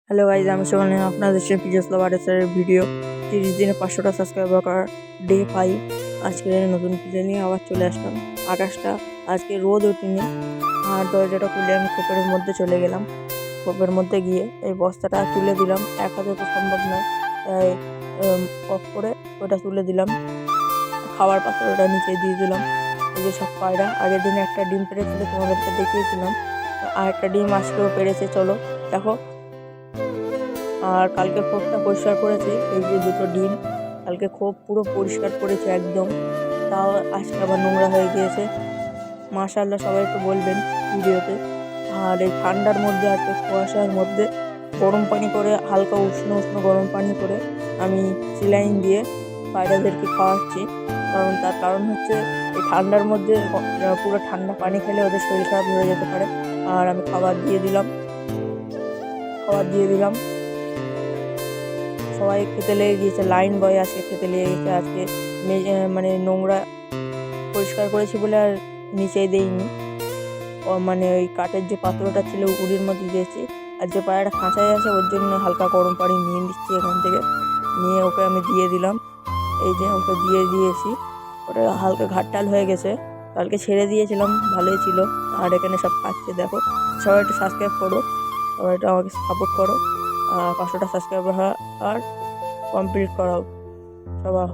Hello guys, আমি সোহান আপনাদের সাথে পিজিএস লাভারের ভিডিও 30 দিনে 500টা সাবস্ক্রাইবার করার ডে 5। আজকে নতুন ভিডিও নিয়ে আবার চলে আসলাম। আকাশটা আজকে রোদ ওঠেনি, আর দরজাটা খুলে আমি খোপের মধ্যে চলে গেলাম। খোপের মধ্যে গিয়ে এই বস্তাটা তুলে দিলাম, এক হাতে তো সম্ভব নয়, তাই অফ করে ওটা তুলে দিলাম। খাবার পাত্রটা নিচে দিয়ে দিলাম। এই যে সব পায়রা, আগের দিনে একটা ডিম পেড়েছিল, তোমাদেরকে দেখিয়েছিলাম, আর একটা ডিম আজকেও পেড়েছে, চলো দেখো। আর কালকে খোপটা পরিষ্কার করেছে, এই যে দুটো ডিম কালকে খোপ পুরো পরিষ্কার করেছে একদম, তাও আজকে আবার নোংরা হয়ে গিয়েছে। মাশাআল্লাহ সবাই একটু বলবেন ভিডিওতে। আর এই ঠান্ডার মধ্যে, আজকে কুয়াশার মধ্যে গরম পানি করে, হালকা উষ্ণ উষ্ণ গরম পানি করে আমি স্যালাইন দিয়ে পায়রাদেরকে খাওয়াচ্ছি। তার কারণ হচ্ছে এই ঠান্ডার মধ্যে পুরো ঠান্ডা পানি খেলে ওদের শরীর খারাপ হয়ে যেতে পারে। আর আমি খাবার দিয়ে দিলাম। সবাই খেতে লেগে গিয়েছে, লাইন বয় আজকে খেতে লেগে গেছে। আজকে মানে নোংরা পরিষ্কার করেছি বলে আর নিচেই দেইনি, মানে ওই কাঠের যে পাত্রটা ছিল উড়ির মধ্যে দিয়েছি। আর যে পায়রাটা খাঁচায় আছে ওর জন্য হালকা গরম পানি নিয়ে নিচ্ছি এখান থেকে, নিয়ে ওকে আমি দিয়ে দিলাম। এই যে ওকে দিয়ে দিয়েছি, ওটা হালকা ঘাটটাল হয়ে গেছে, কালকে ছেড়ে দিয়েছিলাম, ভালোই ছিল। আর এখানে সব খাচ্ছে দেখো। সবাই একটু সাবস্ক্রাইব করো, সবাই একটু আমাকে সাপোর্ট করো। 500টা সাবস্ক্রাইবার আর কমপ্লিট করাও সবাই।